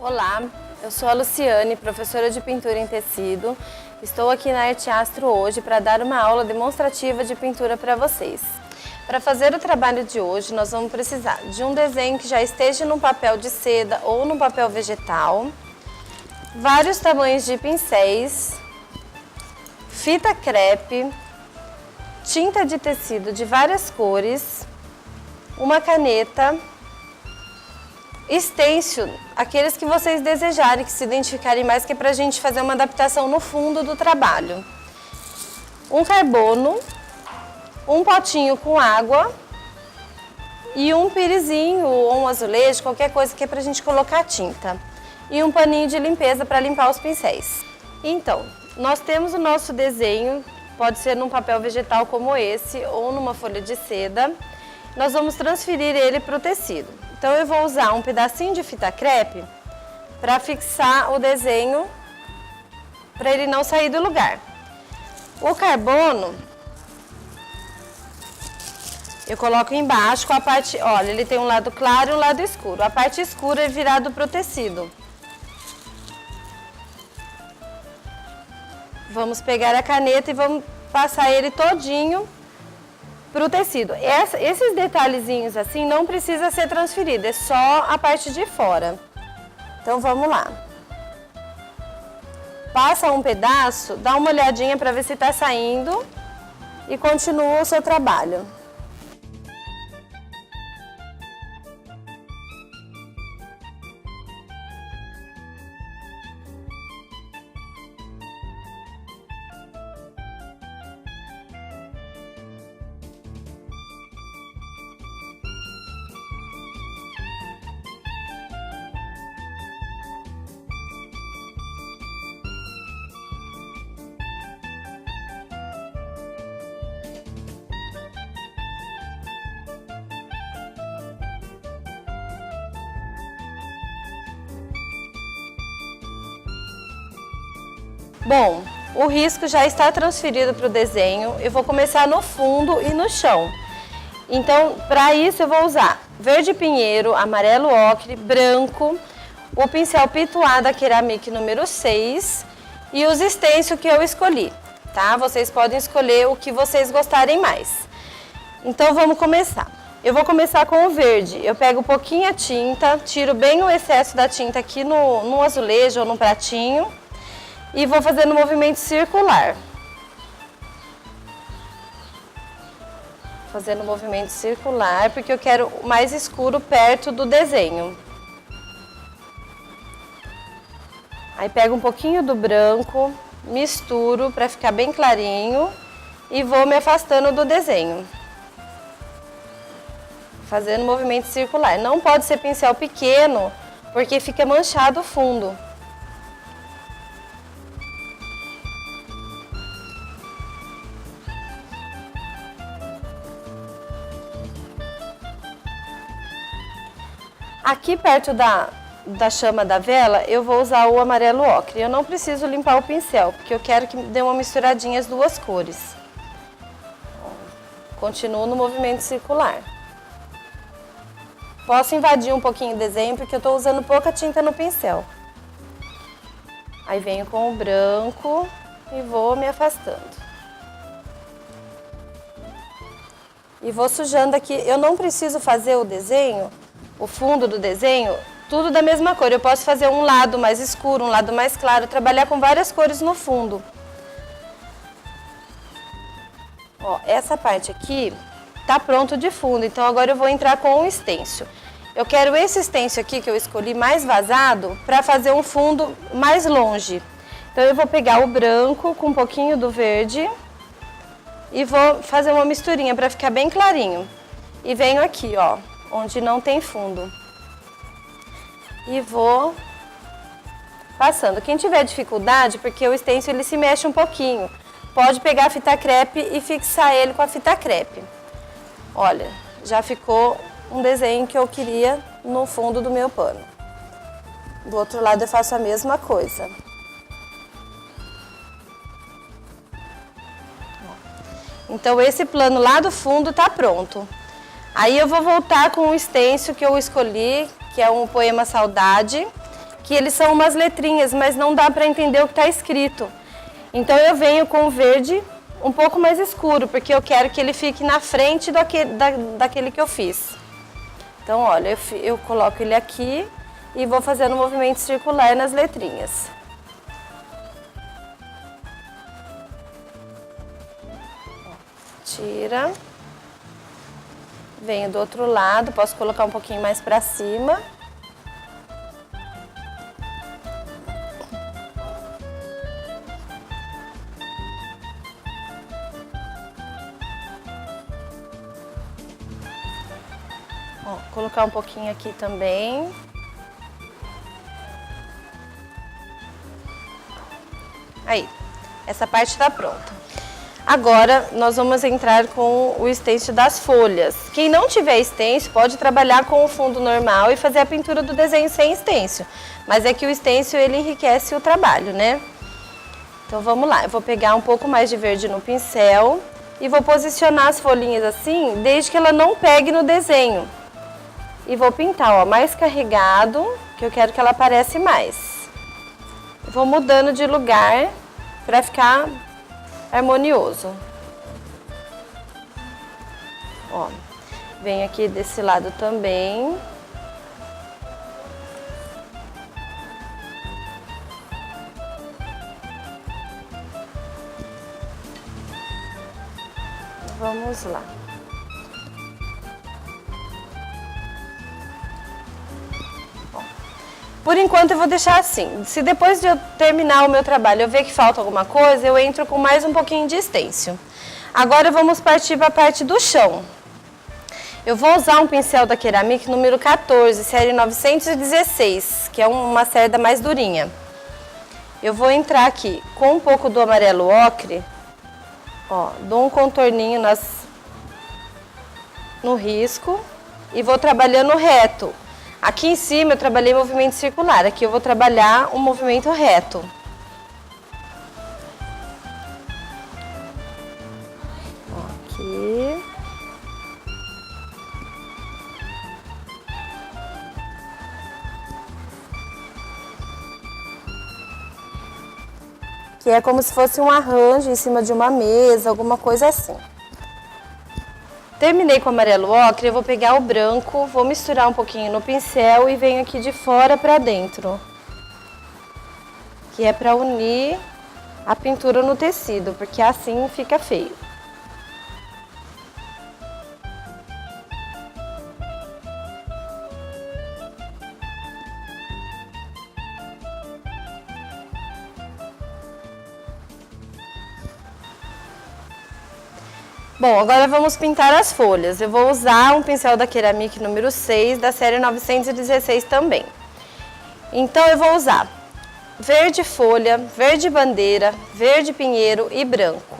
Olá, eu sou a Luciane, professora de pintura em tecido. Estou aqui na Arte Astro hoje para dar uma aula demonstrativa de pintura para vocês. Para fazer o trabalho de hoje, nós vamos precisar de um desenho que já esteja num papel de seda ou num papel vegetal, vários tamanhos de pincéis, fita crepe, tinta de tecido de várias cores, uma caneta, stencil, aqueles que vocês desejarem, que se identificarem mais, que é para a gente fazer uma adaptação no fundo do trabalho. Um carbono, um potinho com água e um pirizinho ou um azulejo, qualquer coisa que é para a gente colocar tinta. E um paninho de limpeza para limpar os pincéis. Então, nós temos o nosso desenho, pode ser num papel vegetal como esse ou numa folha de seda. Nós vamos transferir ele para o tecido. Então eu vou usar um pedacinho de fita crepe para fixar o desenho, para ele não sair do lugar. O carbono, eu coloco embaixo com a parte, olha, ele tem um lado claro e um lado escuro. A parte escura é virado para o tecido. Vamos pegar a caneta e vamos passar ele todinho para o tecido. Esses detalhezinhos assim não precisa ser transferido, é só a parte de fora. Então vamos lá. Passa um pedaço, dá uma olhadinha para ver se está saindo e continua o seu trabalho. Bom, o risco já está transferido para o desenho. Eu vou começar no fundo e no chão. Então, para isso eu vou usar verde pinheiro, amarelo ocre, branco, o pincel Pituá da Ceramic número 6 e os stencil que eu escolhi, tá? Vocês podem escolher o que vocês gostarem mais. Então, vamos começar. Eu vou começar com o verde. Eu pego um pouquinho a tinta, tiro bem o excesso da tinta aqui no azulejo ou no pratinho. E vou fazendo um movimento circular. Fazendo um movimento circular, porque eu quero mais escuro perto do desenho. Aí pego um pouquinho do branco, misturo para ficar bem clarinho e vou me afastando do desenho. Fazendo um movimento circular. Não pode ser pincel pequeno, porque fica manchado o fundo. Aqui perto da chama da vela, eu vou usar o amarelo ocre. Eu não preciso limpar o pincel, porque eu quero que dê uma misturadinha as duas cores. Continuo no movimento circular. Posso invadir um pouquinho o desenho, porque eu estou usando pouca tinta no pincel. Aí venho com o branco e vou me afastando. E vou sujando aqui. Eu não preciso fazer o desenho, o fundo do desenho, tudo da mesma cor. Eu posso fazer um lado mais escuro, um lado mais claro, trabalhar com várias cores no fundo. Ó, essa parte aqui tá pronto de fundo, então agora eu vou entrar com o stencil. Eu quero esse stencil aqui que eu escolhi mais vazado para fazer um fundo mais longe. Então eu vou pegar o branco com um pouquinho do verde e vou fazer uma misturinha para ficar bem clarinho. E venho aqui, ó, onde não tem fundo. E vou passando. Quem tiver dificuldade, porque o stencil ele se mexe um pouquinho, pode pegar a fita crepe e fixar ele com a fita crepe. Olha, já ficou um desenho que eu queria no fundo do meu pano. Do outro lado eu faço a mesma coisa. Então esse plano lá do fundo tá pronto. Aí eu vou voltar com o stencil que eu escolhi, que é um Poema Saudade. que eles são umas letrinhas, mas não dá para entender o que está escrito. Então eu venho com o verde um pouco mais escuro, porque eu quero que ele fique na frente daquele que eu fiz. Então, olha, eu coloco ele aqui e vou fazendo um movimento circular nas letrinhas. Tira. Venho do outro lado, posso colocar um pouquinho mais para cima. Ó, colocar um pouquinho aqui também. Aí, essa parte está pronta. Agora, nós vamos entrar com o stencil das folhas. Quem não tiver stencil, pode trabalhar com o fundo normal e fazer a pintura do desenho sem stencil. Mas é que o stencil, ele enriquece o trabalho, né? Então, vamos lá. Eu vou pegar um pouco mais de verde no pincel e vou posicionar as folhinhas assim, desde que ela não pegue no desenho. E vou pintar, ó, mais carregado, que eu quero que ela apareça mais. Vou mudando de lugar para ficar harmonioso. Ó, venho aqui desse lado também. Vamos lá. Por enquanto eu vou deixar assim. Se depois de eu terminar o meu trabalho eu ver que falta alguma coisa, eu entro com mais um pouquinho de stencil. Agora vamos partir para a parte do chão. Eu vou usar um pincel da Ceramic número 14, série 916, que é uma cerda mais durinha. Eu vou entrar aqui com um pouco do amarelo ocre, ó, dou um contorninho no risco e vou trabalhando reto. Aqui em cima eu trabalhei movimento circular, aqui eu vou trabalhar um movimento reto. Aqui. Que é como se fosse um arranjo em cima de uma mesa, alguma coisa assim. Terminei com o amarelo ocre, eu vou pegar o branco, vou misturar um pouquinho no pincel e venho aqui de fora para dentro. Que é para unir a pintura no tecido, porque assim fica feio. Bom, agora vamos pintar as folhas. Eu vou usar um pincel da Ceramic número 6, da série 916 também. Então eu vou usar verde folha, verde bandeira, verde pinheiro e branco.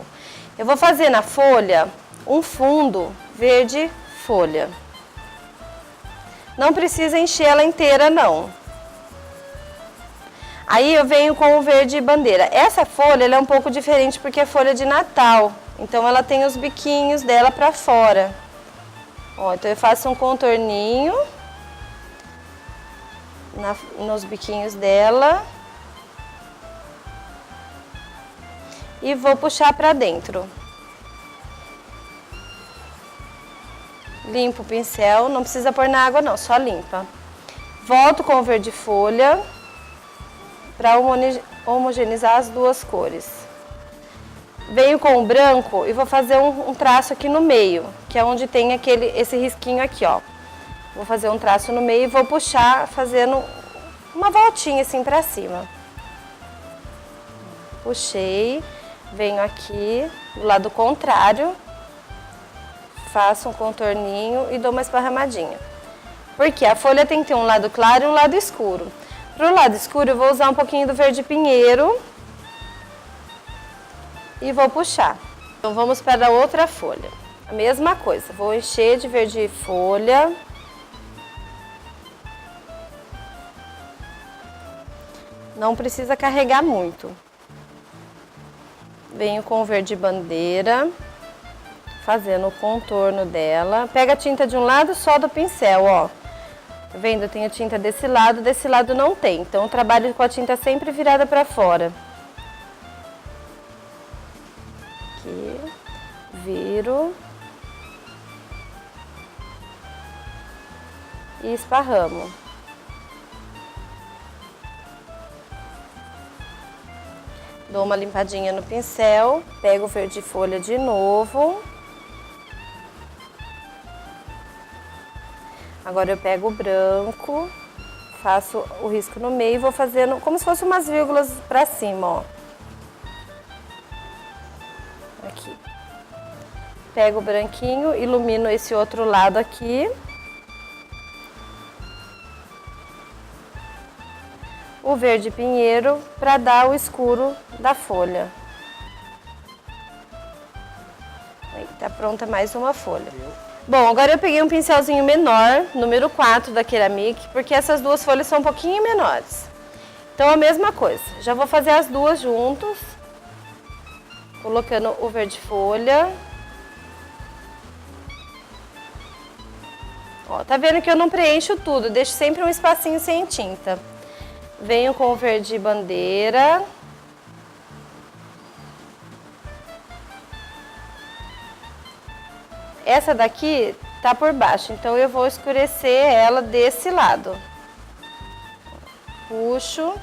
Eu vou fazer na folha um fundo verde folha. Não precisa encher ela inteira, não. Aí eu venho com o verde bandeira. Essa folha ela é um pouco diferente porque é folha de Natal. Então ela tem os biquinhos dela pra fora. Ó, então eu faço um contorninho nos biquinhos dela. E vou puxar pra dentro. Limpo o pincel, não precisa pôr na água não, só limpa. Volto com o verde folha para homogeneizar as duas cores. Venho com o branco e vou fazer um traço aqui no meio, que é onde tem esse risquinho aqui, ó. Vou fazer um traço no meio e vou puxar fazendo uma voltinha assim pra cima. Puxei, venho aqui do lado contrário, faço um contorninho e dou uma esparramadinha. Porque a folha tem que ter um lado claro e um lado escuro. Para o lado escuro eu vou usar um pouquinho do verde pinheiro e vou puxar. Então vamos para a outra folha. A mesma coisa, vou encher de verde folha. Não precisa carregar muito. Venho com o verde bandeira, fazendo o contorno dela. Pega a tinta de um lado só do pincel, ó. Tá vendo? Eu tenho tinta desse lado não tem. Então eu trabalho com a tinta sempre virada pra fora. Aqui, viro. E esparramo. Dou uma limpadinha no pincel, pego o verde folha de novo. Agora eu pego o branco, faço o risco no meio e vou fazendo como se fosse umas vírgulas pra cima, ó. Aqui. Pego o branquinho, ilumino esse outro lado aqui. O verde pinheiro para dar o escuro da folha. Aí, tá pronta mais uma folha. Bom, agora eu peguei um pincelzinho menor, número 4 da Ceramic, porque essas duas folhas são um pouquinho menores. Então a mesma coisa, já vou fazer as duas juntos, colocando o verde folha. Ó, tá vendo que eu não preencho tudo, deixo sempre um espacinho sem tinta. Venho com o verde bandeira. Essa daqui tá por baixo, então eu vou escurecer ela desse lado. Puxo,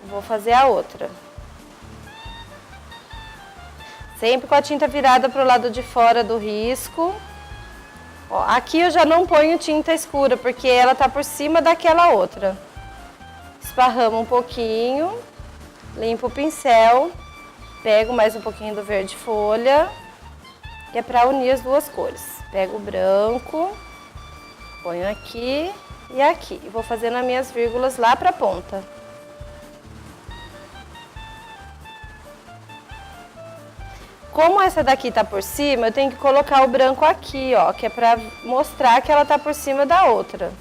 vou fazer a outra. Sempre com a tinta virada pro lado de fora do risco. Ó, aqui eu já não ponho tinta escura, porque ela tá por cima daquela outra. Esparramo um pouquinho, limpo o pincel, pego mais um pouquinho do verde folha, que é para unir as duas cores. Pego o branco, ponho aqui e aqui. E vou fazendo as minhas vírgulas lá para a ponta. Como essa daqui tá por cima, eu tenho que colocar o branco aqui, ó, que é para mostrar que ela tá por cima da outra.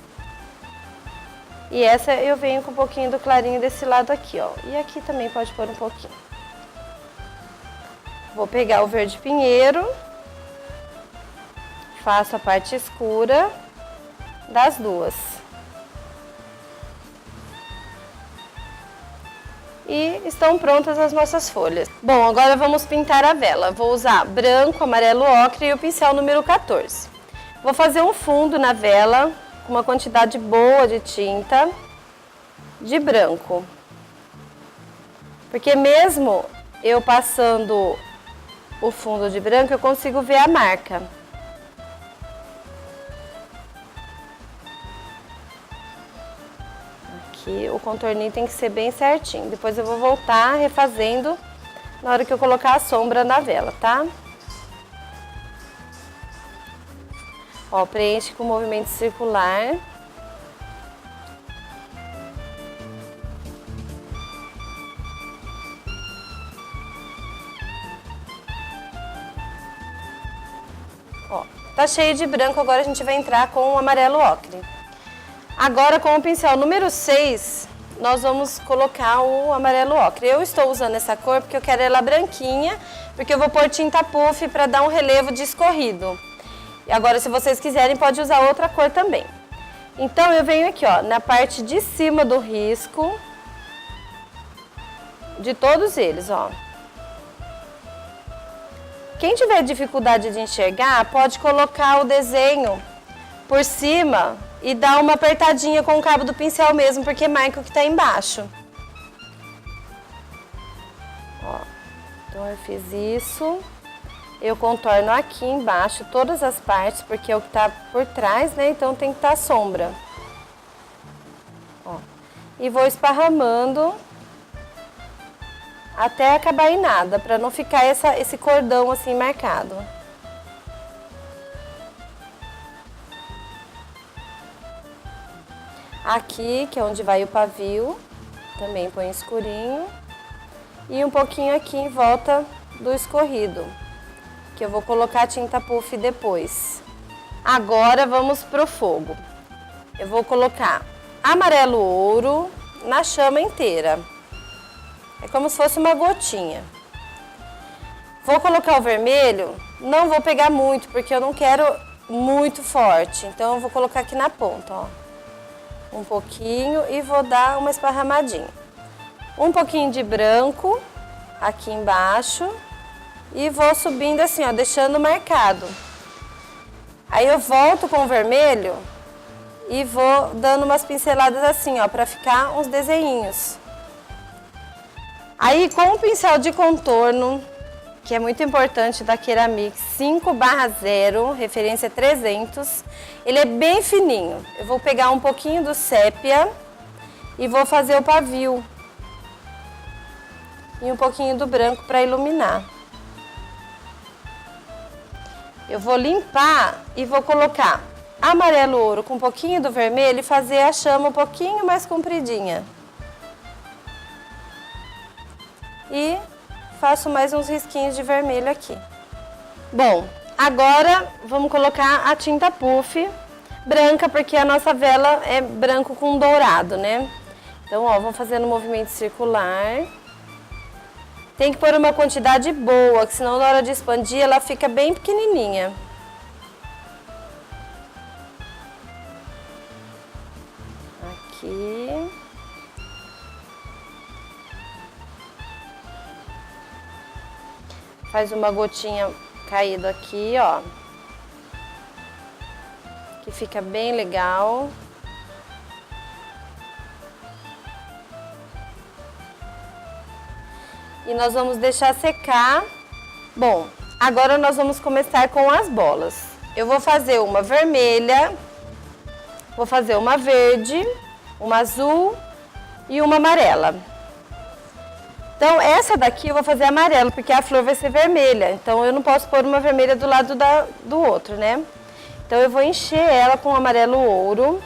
E essa eu venho com um pouquinho do clarinho desse lado aqui, ó. E aqui também pode pôr um pouquinho. Vou pegar o verde pinheiro. Faço a parte escura das duas. E estão prontas as nossas folhas. Bom, agora vamos pintar a vela. Vou usar branco, amarelo ocre e o pincel número 14. Vou fazer um fundo na vela com uma quantidade boa de tinta de branco. Porque mesmo eu passando o fundo de branco, eu consigo ver a marca. Aqui o contorninho tem que ser bem certinho. Depois eu vou voltar refazendo na hora que eu colocar a sombra na vela, tá? Ó, preenche com movimento circular. Ó, tá cheio de branco, agora a gente vai entrar com o amarelo ocre. Agora com o pincel número 6, nós vamos colocar o amarelo ocre. Eu estou usando essa cor porque eu quero ela branquinha, porque eu vou pôr tinta puff para dar um relevo de escorrido. E agora, se vocês quiserem, pode usar outra cor também. Então, eu venho aqui, ó, na parte de cima do risco, de todos eles, ó. Quem tiver dificuldade de enxergar, pode colocar o desenho por cima e dar uma apertadinha com o cabo do pincel mesmo, porque marca o que tá embaixo. Ó, então eu fiz isso. Eu contorno aqui embaixo todas as partes, porque é o que tá por trás, né? Então tem que estar sombra. Ó, e vou esparramando até acabar em nada, para não ficar esse cordão assim marcado. Aqui, que é onde vai o pavio, também põe escurinho. E um pouquinho aqui em volta do escorrido, que eu vou colocar tinta puff depois. Agora vamos pro fogo. Eu vou colocar amarelo ouro na chama inteira. É como se fosse uma gotinha. Vou colocar o vermelho, não vou pegar muito, porque eu não quero muito forte. Então eu vou colocar aqui na ponta, ó. um pouquinho e vou dar uma esparramadinha. Um pouquinho de branco aqui embaixo e vou subindo assim, ó, deixando marcado. Aí eu volto com o vermelho e vou dando umas pinceladas assim, ó, pra ficar uns desenhinhos. Aí com o pincel de contorno, que é muito importante da Keramix 5/0, referência 300, ele é bem fininho. Eu vou pegar um pouquinho do sépia e vou fazer o pavio. E um pouquinho do branco para iluminar. Eu vou limpar e vou colocar amarelo ouro com um pouquinho do vermelho e fazer a chama um pouquinho mais compridinha. E faço mais uns risquinhos de vermelho aqui. Bom, agora vamos colocar a tinta puff branca, porque a nossa vela é branco com dourado, né? Então, ó, vou fazendo um movimento circular. Tem que pôr uma quantidade boa, que senão na hora de expandir ela fica bem pequenininha. Aqui. Faz uma gotinha caída aqui, ó. Que fica bem legal. E nós vamos deixar secar. Bom, agora nós vamos começar com as bolas. Eu vou fazer uma vermelha, vou fazer uma verde, uma azul e uma amarela. Então, essa daqui eu vou fazer amarelo, porque a flor vai ser vermelha. Então, eu não posso pôr uma vermelha do lado do outro, né? Então, eu vou encher ela com amarelo ouro.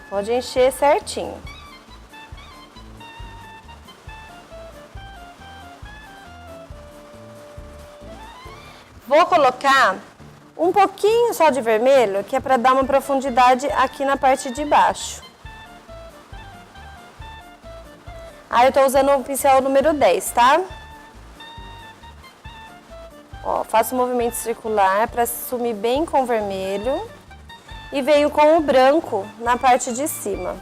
Pode encher certinho. Vou colocar um pouquinho só de vermelho, que é para dar uma profundidade aqui na parte de baixo. Aí eu tô usando o pincel número 10, tá? Ó, faço um movimento circular para sumir bem com o vermelho. E venho com o branco na parte de cima.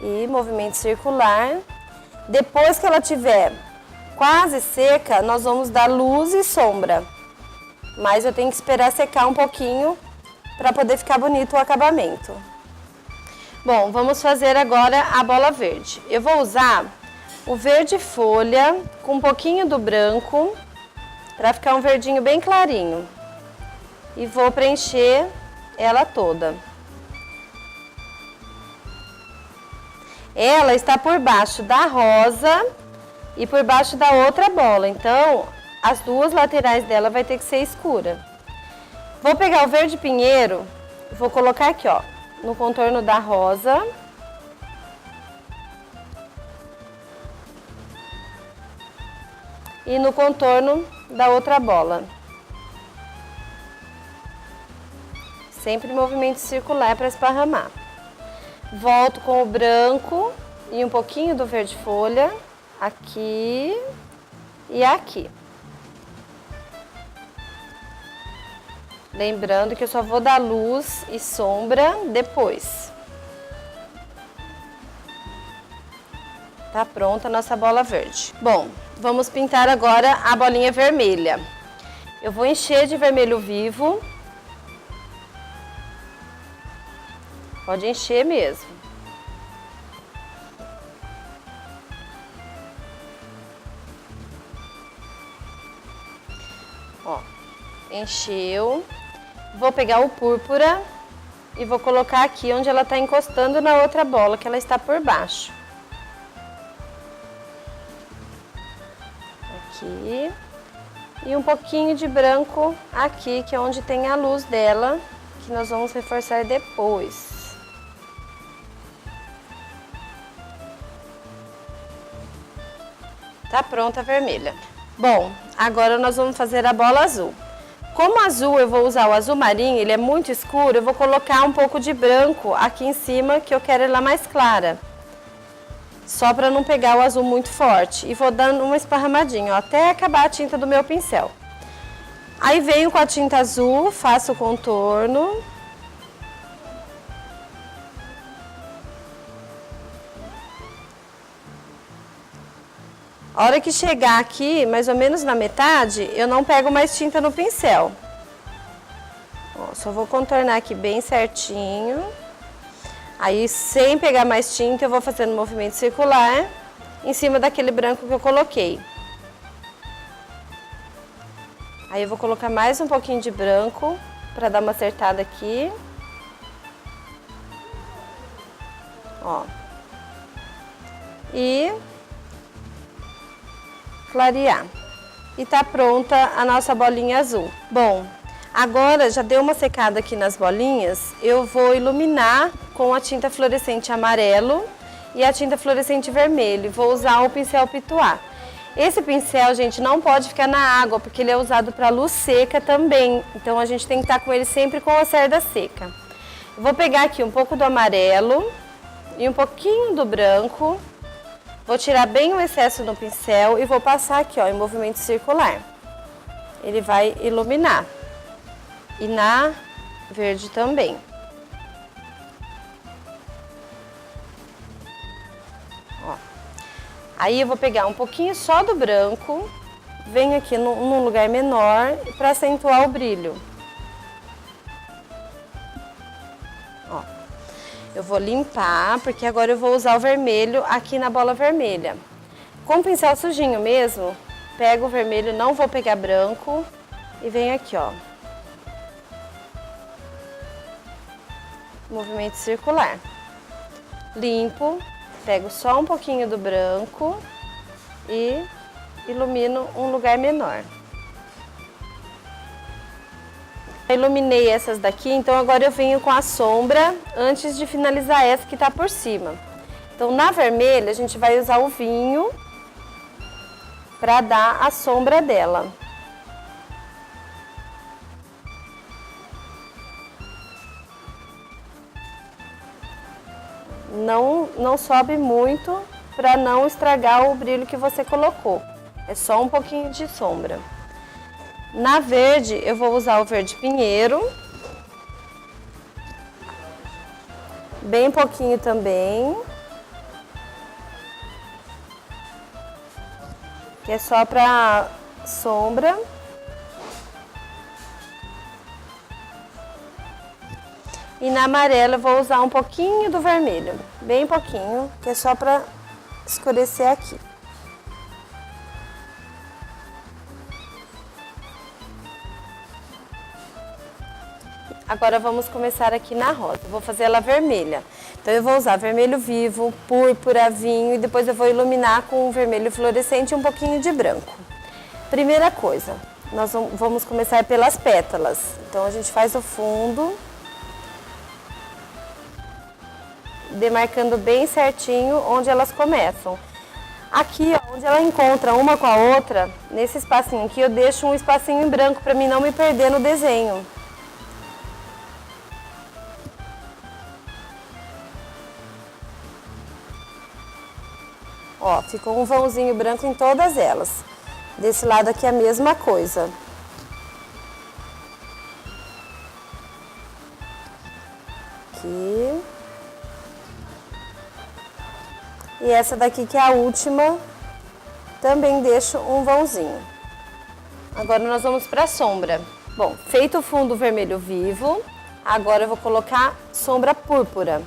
E movimento circular. Depois que ela tiver quase seca, nós vamos dar luz e sombra. Mas eu tenho que esperar secar um pouquinho para poder ficar bonito o acabamento. Bom, vamos fazer agora a bola verde. Eu vou usar o verde folha com um pouquinho do branco, para ficar um verdinho bem clarinho. E vou preencher ela toda. Ela está por baixo da rosa e por baixo da outra bola. Então, as duas laterais dela vai ter que ser escura. Vou pegar o verde pinheiro, vou colocar aqui, ó, no contorno da rosa. E no contorno da outra bola. Sempre movimento circular para esparramar. Volto com o branco e um pouquinho do verde folha. Aqui e aqui. Lembrando que eu só vou dar luz e sombra depois. Tá pronta a nossa bola verde. Bom, vamos pintar agora a bolinha vermelha. Eu vou encher de vermelho vivo. Pode encher mesmo. Ó, encheu. Vou pegar o púrpura e vou colocar aqui onde ela está encostando na outra bola, que ela está por baixo. Aqui. E um pouquinho de branco aqui, que é onde tem a luz dela, que nós vamos reforçar depois. Tá pronta a vermelha. Bom, agora nós vamos fazer a bola azul. Como azul eu vou usar o azul marinho, ele é muito escuro, eu vou colocar um pouco de branco aqui em cima, que eu quero ela mais clara. Só para não pegar o azul muito forte. E vou dando uma esparramadinha, ó, até acabar a tinta do meu pincel. Aí venho com a tinta azul, faço o contorno. A hora que chegar aqui, mais ou menos na metade, eu não pego mais tinta no pincel. Ó, só vou contornar aqui bem certinho. Aí, sem pegar mais tinta, eu vou fazendo um movimento circular em cima daquele branco que eu coloquei. Aí eu vou colocar mais um pouquinho de branco para dar uma acertada aqui. Ó. E clarear. E tá pronta a nossa bolinha azul. Bom, agora já deu uma secada aqui nas bolinhas, eu vou iluminar com a tinta fluorescente amarelo e a tinta fluorescente vermelho. Vou usar o pincel Pituá. Esse pincel, gente, não pode ficar na água, porque ele é usado para luz seca também. Então, a gente tem que estar com ele sempre com a cerda seca. Eu vou pegar aqui um pouco do amarelo e um pouquinho do branco. Vou tirar bem o excesso no pincel e vou passar aqui, ó, em movimento circular. Ele vai iluminar. E na verde também. Aí eu vou pegar um pouquinho só do branco, venho aqui num lugar menor para acentuar o brilho. Ó, eu vou limpar, porque agora eu vou usar o vermelho aqui na bola vermelha. Com o pincel sujinho mesmo, pego o vermelho, não vou pegar branco e venho aqui, ó. Movimento circular. Limpo. Pego só um pouquinho do branco e ilumino um lugar menor. Iluminei essas daqui, então agora eu venho com a sombra antes de finalizar essa que tá por cima. Então na vermelha a gente vai usar o vinho para dar a sombra dela. Não sobe muito para não estragar o brilho que você colocou. É só um pouquinho de sombra. Na verde, eu vou usar o verde pinheiro. Bem pouquinho também. Que é só para sombra. E na amarela eu vou usar um pouquinho do vermelho, bem pouquinho, que é só para escurecer aqui. Agora vamos começar aqui na rosa, vou fazer ela vermelha. Então eu vou usar vermelho vivo, púrpura, vinho e depois eu vou iluminar com o vermelho fluorescente e um pouquinho de branco. Primeira coisa, nós vamos começar pelas pétalas. Então a gente faz o fundo, demarcando bem certinho onde elas começam. Aqui, ó, onde ela encontra uma com a outra, nesse espacinho aqui, eu deixo um espacinho em branco para mim não me perder no desenho. Ó, ficou um vãozinho branco em todas elas. Desse lado aqui a mesma coisa. Aqui. E essa daqui, que é a última, também deixo um vãozinho. Agora nós vamos para a sombra. Bom, feito o fundo vermelho vivo, agora eu vou colocar sombra púrpura.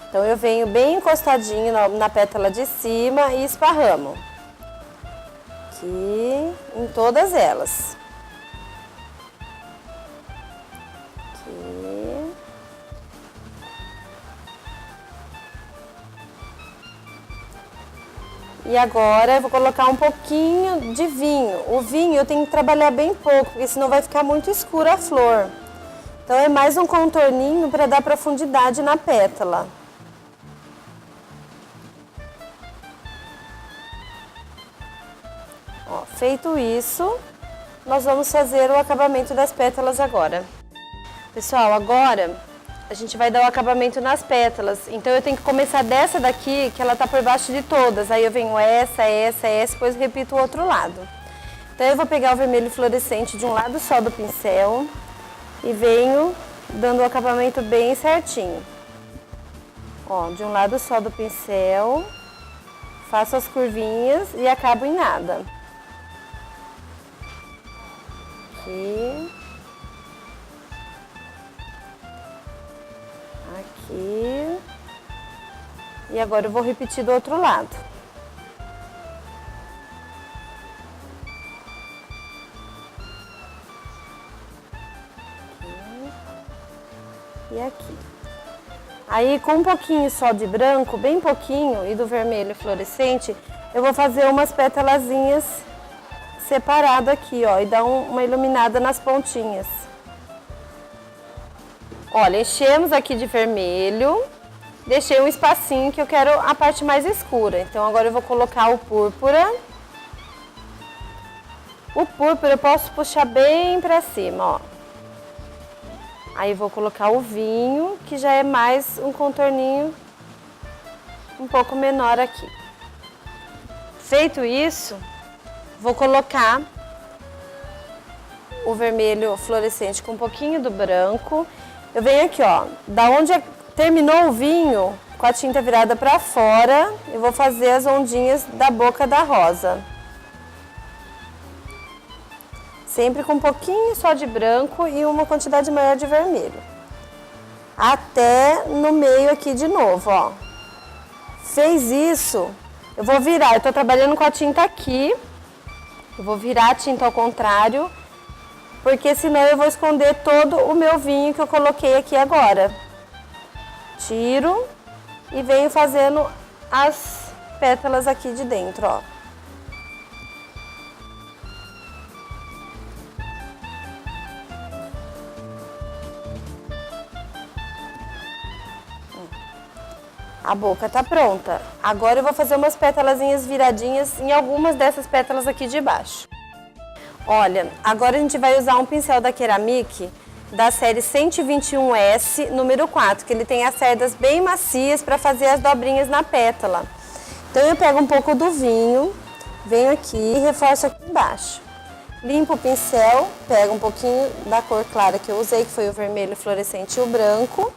Então eu venho bem encostadinho na pétala de cima e esparramo. Aqui, em todas elas. Aqui. E agora eu vou colocar um pouquinho de vinho. O vinho eu tenho que trabalhar bem pouco, porque senão vai ficar muito escura a flor. Então é mais um contorninho para dar profundidade na pétala. Ó, feito isso, nós vamos fazer o acabamento das pétalas agora. Pessoal, agora a gente vai dar o acabamento nas pétalas. Então eu tenho que começar dessa daqui, que ela tá por baixo de todas. Aí eu venho essa, depois repito o outro lado. Então eu vou pegar o vermelho fluorescente de um lado só do pincel e venho dando o acabamento bem certinho. Ó, de um lado só do pincel, faço as curvinhas e acabo em nada. Aqui. Aqui. E agora eu vou repetir do outro lado. Aqui. E aqui. Aí com um pouquinho só de branco, bem pouquinho, e do vermelho fluorescente, eu vou fazer umas pétalazinhas separado aqui, ó, e dar uma iluminada nas pontinhas. Olha, enchemos aqui de vermelho, deixei um espacinho que eu quero a parte mais escura. Então agora eu vou colocar o púrpura. O púrpura eu posso puxar bem pra cima, ó. Aí vou colocar o vinho, que já é mais um contorninho um pouco menor aqui. Feito isso, vou colocar o vermelho fluorescente com um pouquinho do branco. Eu venho aqui, ó, da onde terminou o vinho, com a tinta virada para fora, eu vou fazer as ondinhas da boca da rosa. Sempre com um pouquinho só de branco e uma quantidade maior de vermelho. Até no meio aqui de novo, ó. Fez isso, eu vou virar, eu tô trabalhando com a tinta aqui. Eu vou virar a tinta ao contrário, porque senão eu vou esconder todo o meu vinho que eu coloquei aqui agora. Tiro e venho fazendo as pétalas aqui de dentro, ó. A boca tá pronta. Agora eu vou fazer umas pétalazinhas viradinhas em algumas dessas pétalas aqui de baixo. Olha, agora a gente vai usar um pincel da Keramic da série 121S, número 4, que ele tem as cerdas bem macias para fazer as dobrinhas na pétala. Então eu pego um pouco do vinho, venho aqui e reforço aqui embaixo. Limpo o pincel, pego um pouquinho da cor clara que eu usei, que foi o vermelho fluorescente e o branco.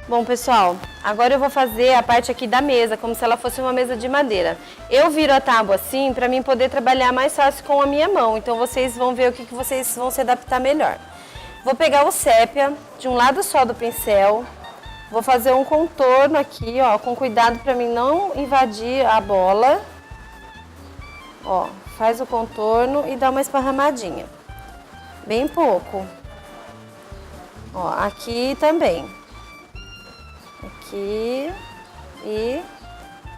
Bom, pessoal, agora eu vou fazer a parte aqui da mesa, como se ela fosse uma mesa de madeira. Eu viro a tábua assim para mim poder trabalhar mais fácil com a minha mão, então vocês vão ver o que vocês vão se adaptar melhor. Vou pegar o sépia de um lado só do pincel, vou fazer um contorno aqui, ó, com cuidado para mim não invadir a bola. Ó, faz o contorno e dá uma esparramadinha, bem pouco. Ó, aqui também. Aqui e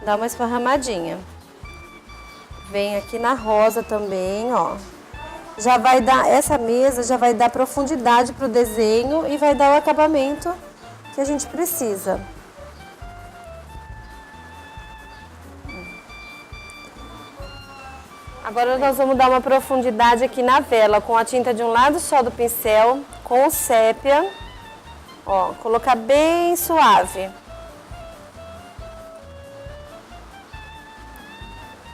dá uma esparramadinha. Vem aqui na rosa também, ó. Já vai dar, essa mesa já vai dar profundidade pro desenho e vai dar o acabamento que a gente precisa. Agora nós vamos dar uma profundidade aqui na vela, com a tinta de um lado só do pincel, com o sépia. Ó, colocar bem suave.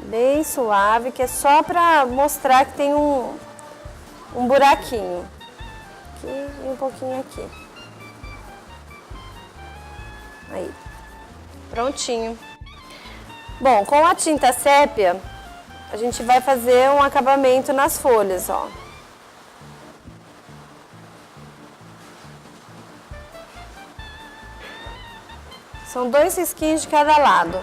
Bem suave, que é só pra mostrar que tem um buraquinho. Aqui e um pouquinho aqui. Aí. Prontinho. Bom, com a tinta sépia, a gente vai fazer um acabamento nas folhas, ó. São 2 risquinhos de cada lado.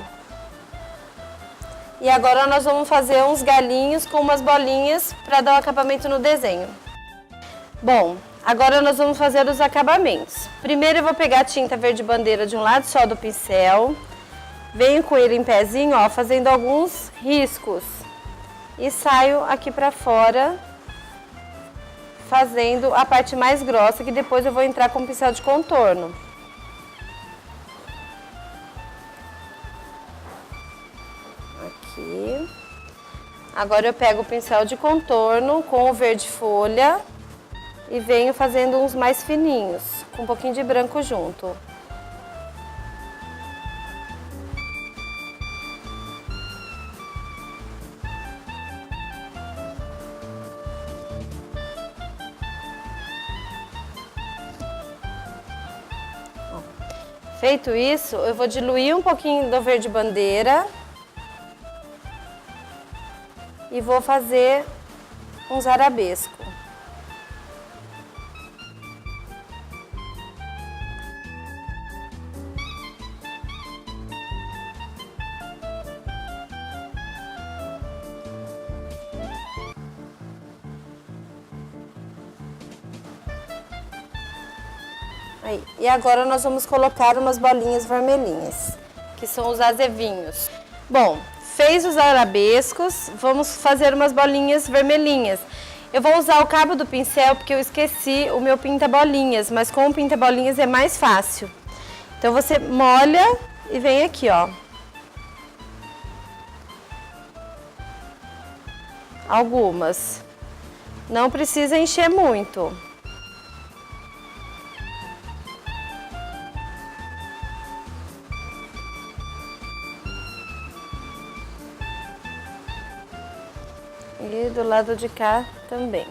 E agora nós vamos fazer uns galinhos com umas bolinhas para dar o acabamento no desenho. Bom, agora nós vamos fazer os acabamentos. Primeiro eu vou pegar a tinta verde bandeira de um lado só do pincel. Venho com ele em pezinho, ó, fazendo alguns riscos. E saio aqui para fora, fazendo a parte mais grossa, que depois eu vou entrar com o pincel de contorno. Aqui. Agora eu pego o pincel de contorno com o verde folha e venho fazendo uns mais fininhos, com um pouquinho de branco junto. Feito isso, eu vou diluir um pouquinho do verde bandeira e vou fazer uns arabesco. Aí. E agora nós vamos colocar umas bolinhas vermelhinhas, que são os azevinhos. Bom, fez os arabescos, vamos fazer umas bolinhas vermelhinhas. Eu vou usar o cabo do pincel porque eu esqueci o meu pinta-bolinhas, mas com o pinta-bolinhas é mais fácil. Então você molha e vem aqui, ó. Algumas. Não precisa encher muito. E do lado de cá também.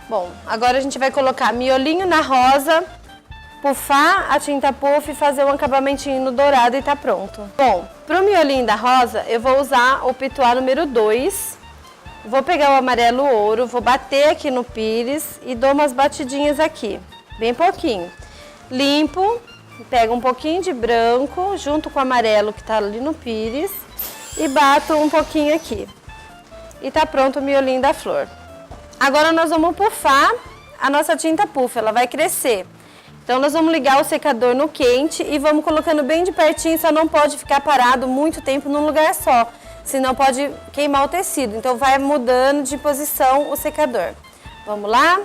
Bom, agora a gente vai colocar miolinho na rosa, pufar a tinta puff e fazer um acabamentinho no dourado e tá pronto. Bom, pro miolinho da rosa eu vou usar o pituá número 2. Vou pegar o amarelo ouro, vou bater aqui no pires e dou umas batidinhas aqui. Bem pouquinho. Limpo, pego um pouquinho de branco junto com o amarelo que tá ali no pires e bato um pouquinho aqui. E tá pronto o miolinho da flor. Agora nós vamos pufar a nossa tinta puff, ela vai crescer. Então nós vamos ligar o secador no quente e vamos colocando bem de pertinho, só não pode ficar parado muito tempo num lugar só, senão pode queimar o tecido. Então vai mudando de posição o secador. Vamos lá?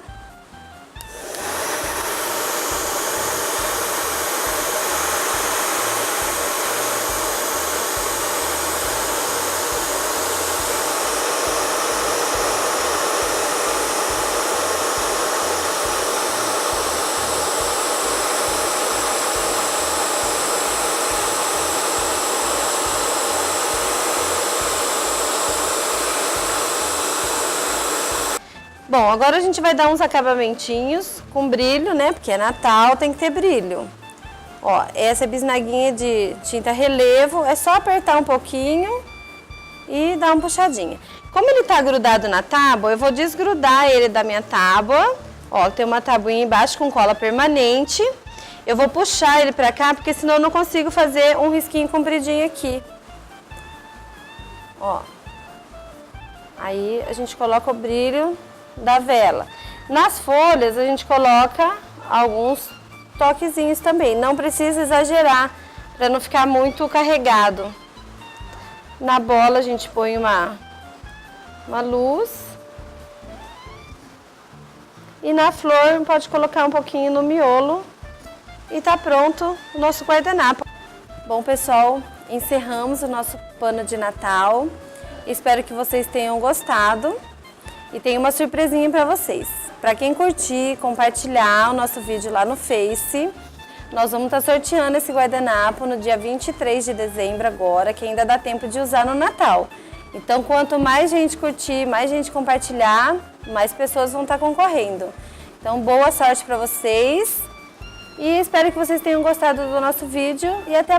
Bom, agora a gente vai dar uns acabamentinhos com brilho, né? Porque é Natal, tem que ter brilho. Ó, essa é bisnaguinha de tinta relevo, é só apertar um pouquinho e dar uma puxadinha. Como ele tá grudado na tábua, eu vou desgrudar ele da minha tábua. Ó, tem uma tabuinha embaixo com cola permanente. Eu vou puxar ele pra cá, porque senão eu não consigo fazer um risquinho compridinho aqui. Ó. Aí a gente coloca o brilho da vela. Nas folhas a gente coloca alguns toquezinhos também, não precisa exagerar para não ficar muito carregado. Na bola a gente põe uma luz e na flor pode colocar um pouquinho no miolo e tá pronto o nosso guardanapo. Bom, pessoal, encerramos o nosso pano de Natal. Espero que vocês tenham gostado. E tem uma surpresinha para vocês. Para quem curtir, compartilhar o nosso vídeo lá no Face, nós vamos estar sorteando esse guardanapo no dia 23 de dezembro agora, que ainda dá tempo de usar no Natal. Então, quanto mais gente curtir, mais gente compartilhar, mais pessoas vão estar concorrendo. Então, boa sorte para vocês e espero que vocês tenham gostado do nosso vídeo e até a